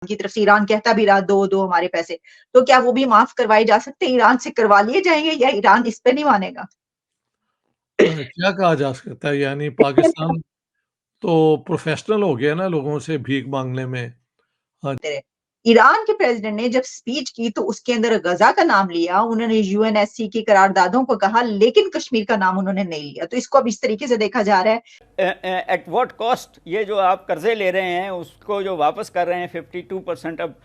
की तरफ से ईरान कहता भी रहा दो दो हमारे पैसे, तो क्या वो भी माफ करवाए जा सकते हैं? ईरान से करवा लिए जाएंगे या ईरान इस पे नहीं मानेगा? क्या कहा जा सकता है, यानी पाकिस्तान तो प्रोफेशनल हो गया ना लोगों से भीख मांगने में। हाँ। ईरान के प्रेसिडेंट ने जब स्पीच की तो उसके अंदर गजा का नाम लिया, उन्होंने यूएनएससी की करारदादों को कहा, लेकिन कश्मीर का नाम उन्होंने नहीं लिया। तो इसको अब इस तरीके से देखा जा रहा है। एट व्हाट कॉस्ट ये जो आप कर्जे ले रहे हैं उसको जो वापस कर रहे हैं 52% अब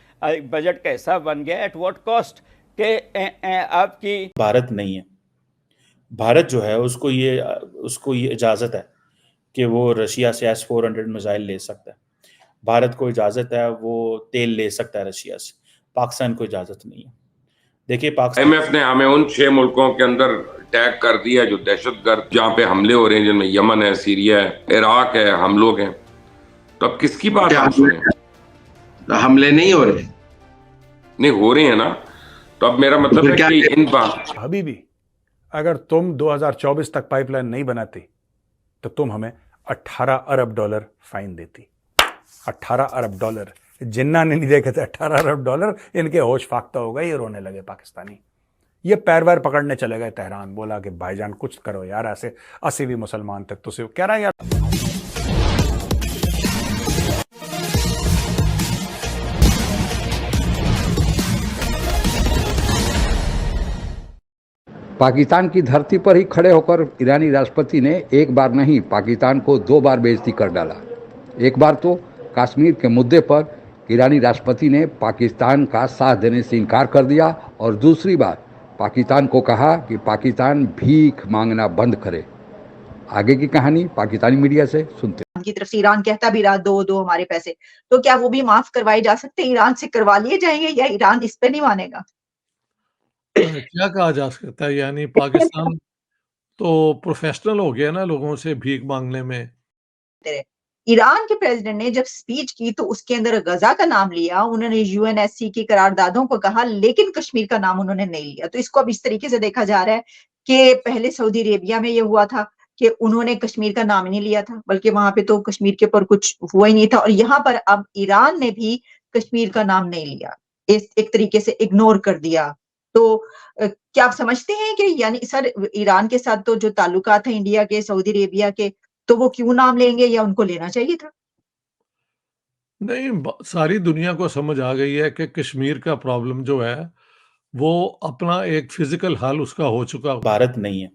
बजट का हिस्सा बन गया, एट व्हाट कॉस्ट के आपकी भारत नहीं है। भारत जो है उसको ये इजाज़त है कि वो रशिया से S-400 मिसाइल ले सकता है। भारत को इजाज़त है वो तेल ले सकता है रशिया से। पाकिस्तान को इजाज़त नहीं है। देखिए पाकिस्तान IMF ने हमें उन 6 मुल्कों के अंदर टैग कर दिया जो दहशतगर्द, जहाँ पे हमले हो रहे हैं, जिनमें यमन है, सीरिया है, इराक है, हम लोग हैं। तो अब किसकी बात हम सुने? हमले नहीं हो रहे, नहीं हो रहे हैं ना। तो अब मेरा मतलब है कि इन बात हबीबी, अगर तुम 2024 तक पाइपलाइन नहीं बनाती तो तुम हमें 18 अरब डॉलर फाइन देती। 18 अरब डॉलर, जिन्ना ने नहीं देखे थे 18 अरब डॉलर, इनके होश फाख्ता हो गए, ये रोने लगे पाकिस्तानी। ये पैर वैर पकड़ने चले गए तेहरान, बोला कि भाईजान कुछ करो यार, ऐसे 80 मुसलमान तक तो कह रहा है यार। पाकिस्तान की धरती पर ही खड़े होकर ईरानी राष्ट्रपति ने एक बार नहीं पाकिस्तान को 2 बार बेइज्जती कर डाला। एक बार तो कश्मीर के मुद्दे पर ईरानी राष्ट्रपति ने पाकिस्तान का साथ देने से इनकार कर दिया और दूसरी बार पाकिस्तान को कहा कि पाकिस्तान भीख मांगना बंद करे। आगे की कहानी पाकिस्तानी मीडिया से सुनते हैं। की तरफ से ईरान कहता भी रहा दो दो हमारे पैसे, तो क्या वो भी माफ करवाए जा सकते हैं? ईरान से करवा लिए जाएंगे या ईरान इस पे नहीं मानेगा? क्या कहा जा सकता है, यानी पाकिस्तान तो प्रोफेशनल हो गया ना लोगों से भीख मांगने में। ईरान के प्रेसिडेंट ने जब स्पीच की तो उसके अंदर गजा का नाम लिया, उन्होंने यूएनएससी की करारदादों को कहा, लेकिन कश्मीर का नाम उन्होंने नहीं लिया। तो इसको अब इस तरीके से देखा जा रहा है कि पहले सऊदी अरेबिया में ये हुआ था कि उन्होंने कश्मीर का नाम ही नहीं लिया था, बल्कि वहां पे तो कश्मीर के ऊपर कुछ हुआ ही नहीं था, और यहाँ पर अब ईरान ने भी कश्मीर का नाम नहीं लिया, एक तरीके से इग्नोर कर दिया। तो क्या आप समझते हैं कि यानी सर ईरान के साथ तो जो ताल्लुकात है इंडिया के, सऊदी अरेबिया के, तो वो क्यों नाम लेंगे या उनको लेना चाहिए था? नहीं, सारी दुनिया को समझ आ गई है कि कश्मीर का प्रॉब्लम जो है वो अपना एक फिजिकल हल उसका हो चुका। भारत नहीं है।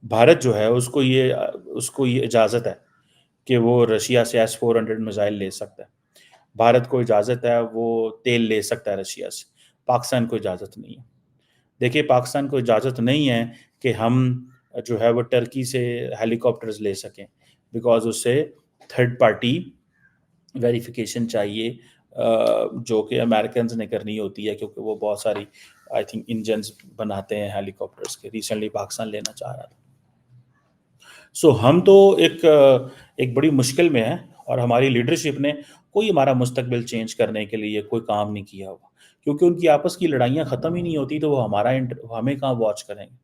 भारत जो है उसको ये इजाज़त है कि वो रशिया से S-400 मिसाइल ले सकता है। भारत को इजाज़त है वो तेल ले सकता है रशिया से। पाकिस्तान को इजाज़त नहीं है। देखिए पाकिस्तान को इजाज़त नहीं है कि हम जो है वो टर्की से हेलीकॉप्टर्स ले सकें, बिकॉज़ उससे थर्ड पार्टी वेरिफिकेशन चाहिए, जो कि अमेरिकन्स ने करनी होती है, क्योंकि वो बहुत सारी आई थिंक इंजन्स बनाते हैं हेलीकॉप्टर्स के। रिसेंटली पाकिस्तान लेना चाह रहा था। सो हम तो एक बड़ी मुश्किल में हैं और हमारी लीडरशिप ने कोई हमारा मुस्तकबिल चेंज करने के लिए कोई काम नहीं किया हुआ, क्योंकि उनकी आपस की लड़ाइयाँ ख़त्म ही नहीं होती, तो वो हमें कहाँ वॉच करेंगे।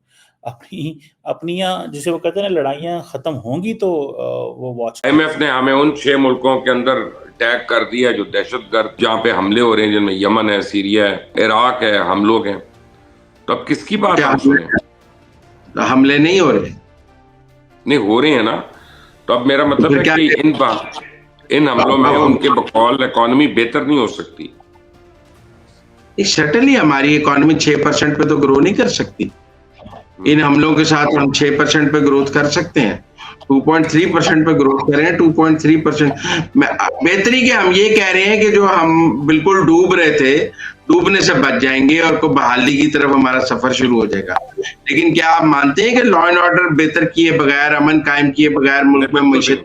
अपनियाँ जिसे वो कहते हैं ना, लड़ाइयाँ ख़त्म होंगी तो वो वॉच। IMF ने हमें उन 6 मुल्कों के अंदर टैग कर दिया जो दहशतगर्द, जहाँ पे हमले हो रहे हैं, जिनमें यमन है, सीरिया है, इराक है, हम लोग हैं। तो अब किसकी बात हम सुने? हमले नहीं हो रहे, नहीं हो रहे हैं ना। तो अब मेरा मतलब है कि इन हमलों में उनके बकौल इकोनॉमी बेहतर नहीं हो सकती। सर्टेनली हमारी इकोनॉमी 6% पे तो ग्रो नहीं कर सकती। इन हमलों के साथ हम 6% पे ग्रोथ कर सकते हैं, 2.3% पे ग्रोथ करें। 2.3% बेहतरी के हम ये कह रहे हैं कि जो हम बिल्कुल डूब रहे थे, डूबने से बच जाएंगे और को बहाली की तरफ हमारा सफर शुरू हो जाएगा। लेकिन क्या आप मानते हैं कि लॉ एंड ऑर्डर बेहतर किए बगैर, अमन कायम किए बगैर मुल्क में मईशत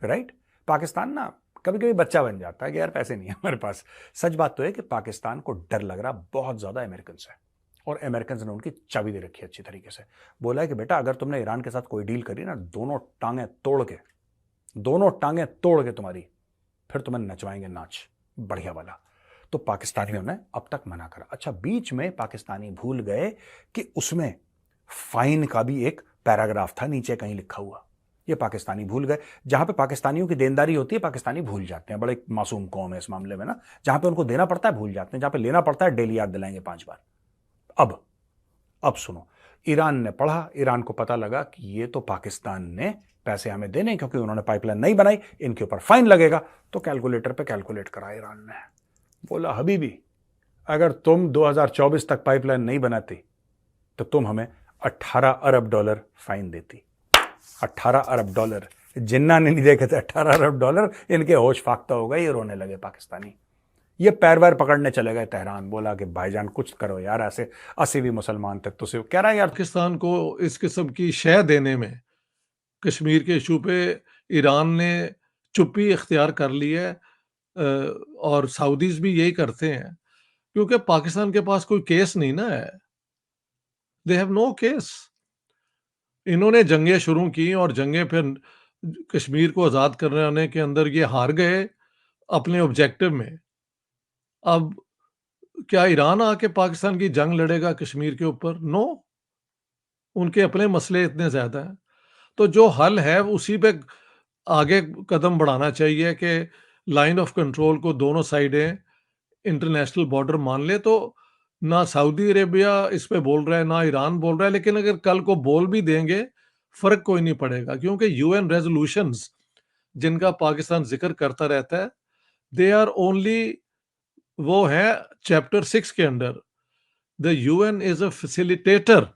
राइट? पाकिस्तान ना कभी कभी बच्चा बन जाता है कि यार पैसे नहीं है हमारे पास। सच बात तो है कि पाकिस्तान को डर लग रहा बहुत ज्यादा अमेरिकन से, और अमेरिकन ने उनकी चाबी दे रखी है अच्छी तरीके से। बोला है कि बेटा अगर तुमने ईरान के साथ कोई डील करी ना, दोनों टांगें तोड़ के तुम्हारी, फिर तुम्हें नचवाएंगे नाच बढ़िया वाला। तो पाकिस्तानियों ने अब तक मना करा। अच्छा, बीच में पाकिस्तानी भूल गए कि उसमें फाइन का भी एक पैराग्राफ था नीचे कहीं लिखा हुआ ये पाकिस्तानी भूल गए। जहां पे पाकिस्तानियों की देनदारी होती है पाकिस्तानी भूल जाते हैं। बड़े मासूम कौम है इस मामले में ना, जहां पे उनको देना पड़ता है भूल जाते हैं, जहां पे लेना पड़ता है डेली याद दिलाएंगे 5 बार। अब सुनो, ईरान ने पढ़ा, ईरान को पता लगा कि ये तो पाकिस्तान ने पैसे हमें देने क्योंकि उन्होंने पाइपलाइन नहीं बनाई, इनके ऊपर फाइन लगेगा। तो कैलकुलेटर पे कैलकुलेट करा ईरान ने, बोला हबीबी अगर तुम 2024 तक पाइपलाइन नहीं बनाती तो तुम हमें 18 अरब डॉलर फाइन देती। 18 अरब डॉलर, जिन्ना ने नहीं देखे थे 18 अरब डॉलर, इनके होश फाख्ता हो गए, ये रोने लगे पाकिस्तानी। ये पैर वैर पकड़ने चले गए तेहरान, बोला कि भाईजान कुछ करो यार, ऐसे 80 मुसलमान तक तो सिर्फ कह रहा है यार। पाकिस्तान को इस किस्म की शय देने में कश्मीर के इशू पे ईरान ने चुप्पी इख्तियार कर ली है, और सऊदीज भी यही करते हैं क्योंकि पाकिस्तान के पास कोई केस नहीं ना है। They have no case. इन्होंने जंगें शुरू की और जंगें फिर कश्मीर को आज़ाद करने के अंदर ये हार गए अपने ऑब्जेक्टिव में। अब क्या ईरान आके पाकिस्तान की जंग लड़ेगा कश्मीर के ऊपर? नो, उनके अपने मसले इतने ज़्यादा हैं। तो जो हल है उसी पे आगे कदम बढ़ाना चाहिए कि लाइन ऑफ कंट्रोल को दोनों साइडें इंटरनेशनल बॉर्डर मान ले। तो ना सऊदी अरेबिया इस पे बोल रहा है, ना ईरान बोल रहा है, लेकिन अगर कल को बोल भी देंगे फर्क कोई नहीं पड़ेगा क्योंकि यूएन रेजोल्यूशंस जिनका पाकिस्तान जिक्र करता रहता है, दे आर ओनली, वो है चैप्टर 6 के under, the UN is a facilitator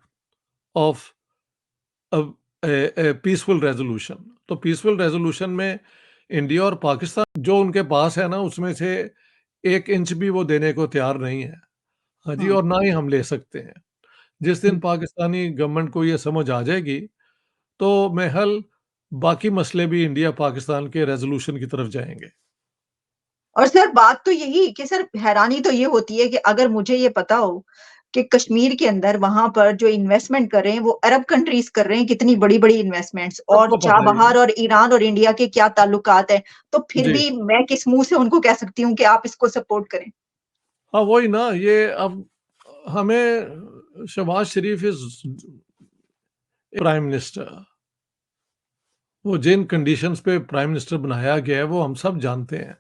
of peaceful resolution. तो पीसफुल रेजोल्यूशन में इंडिया और पाकिस्तान जो उनके पास है ना, उसमें से 1 इंच भी वो देने को तैयार नहीं है। हाँ जी, और ना ही हम ले सकते हैं। जिस दिन पाकिस्तानी गवर्नमेंट को ये समझ आ जाएगी तो महल बाकी मसले भी इंडिया पाकिस्तान के रेजोल्यूशन की तरफ जाएंगे। और सर बात तो यही कि सर हैरानी तो ये होती है कि अगर मुझे ये पता हो कि कश्मीर के अंदर वहां पर जो इन्वेस्टमेंट कर रहे हैं वो अरब कंट्रीज कर रहे हैं, कितनी बड़ी-बड़ी इन्वेस्टमेंट्स, और सबको पता है चाबहार और ईरान और इंडिया के क्या ताल्लुकात हैं, तो फिर जी। भी मैं किस मुंह से उनको कह सकती हूँ कि आप इसको सपोर्ट करें? हाँ, वही ना, ये अब हमें शहबाज शरीफ इज प्राइम मिनिस्टर, वो जिन कंडीशंस पे प्राइम मिनिस्टर बनाया गया है वो हम सब जानते हैं।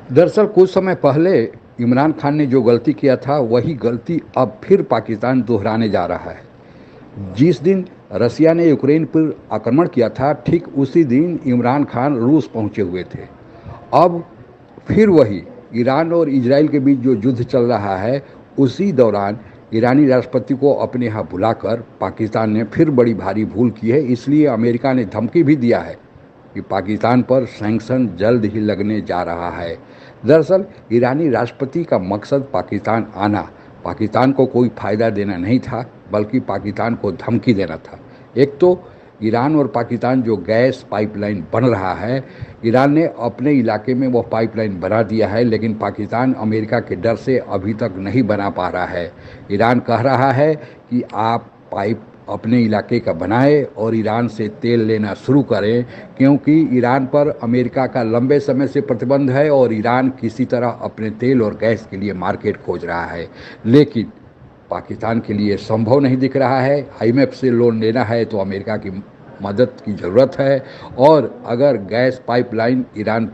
दरअसल कुछ समय पहले इमरान खान ने जो गलती किया था वही गलती अब फिर पाकिस्तान दोहराने जा रहा है। जिस दिन रसिया ने यूक्रेन पर आक्रमण किया था ठीक उसी दिन इमरान खान रूस पहुंचे हुए थे। अब फिर वही ईरान और इजराइल के बीच जो युद्ध चल रहा है, उसी दौरान ईरानी राष्ट्रपति को अपने यहाँ बुलाकर पाकिस्तान ने फिर बड़ी भारी भूल की है। इसलिए अमेरिका ने धमकी भी दिया है कि पाकिस्तान पर सैंक्शन जल्द ही लगने जा रहा है। दरअसल ईरानी राष्ट्रपति का मकसद पाकिस्तान आना पाकिस्तान को कोई फ़ायदा देना नहीं था, बल्कि पाकिस्तान को धमकी देना था। एक तो ईरान और पाकिस्तान जो गैस पाइपलाइन बन रहा है, ईरान ने अपने इलाके में वो पाइपलाइन बना दिया है, लेकिन पाकिस्तान अमेरिका के डर से अभी तक नहीं बना पा रहा है। ईरान कह रहा है कि आप पाइप अपने इलाके का बनाए और ईरान से तेल लेना शुरू करें, क्योंकि ईरान पर अमेरिका का लंबे समय से प्रतिबंध है और ईरान किसी तरह अपने तेल और गैस के लिए मार्केट खोज रहा है। लेकिन पाकिस्तान के लिए संभव नहीं दिख रहा है। IMF से लोन लेना है तो अमेरिका की मदद की ज़रूरत है, और अगर गैस पाइपलाइन ईरान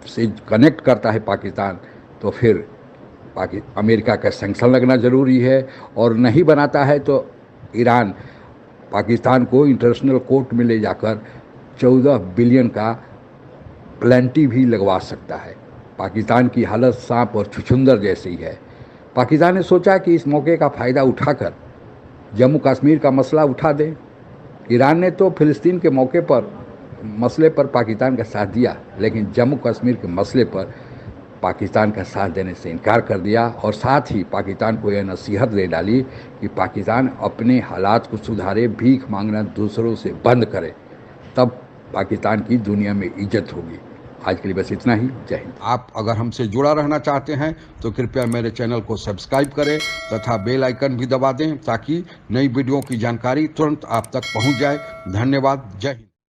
से कनेक्ट करता है पाकिस्तान तो फिर अमेरिका का सैंक्शन लगना ज़रूरी है, और नहीं बनाता है तो ईरान पाकिस्तान को इंटरनेशनल कोर्ट में ले जाकर 14 बिलियन का प्लेंटी भी लगवा सकता है। पाकिस्तान की हालत सांप और छुछुंदर जैसी है। पाकिस्तान ने सोचा कि इस मौके का फ़ायदा उठाकर जम्मू कश्मीर का मसला उठा दें। ईरान ने तो फ़िलिस्तीन के मसले पर पाकिस्तान का साथ दिया, लेकिन जम्मू कश्मीर के मसले पर पाकिस्तान का साथ देने से इनकार कर दिया, और साथ ही पाकिस्तान को यह नसीहत दे डाली कि पाकिस्तान अपने हालात को सुधारे, भीख मांगना दूसरों से बंद करे, तब पाकिस्तान की दुनिया में इज्जत होगी। आज के लिए बस इतना ही। जय हिंद। आप अगर हमसे जुड़ा रहना चाहते हैं तो कृपया मेरे चैनल को सब्सक्राइब करें तथा बेल आइकन भी दबा दें ताकि नई वीडियो की जानकारी तुरंत आप तक पहुंच जाए। धन्यवाद। जय हिंद।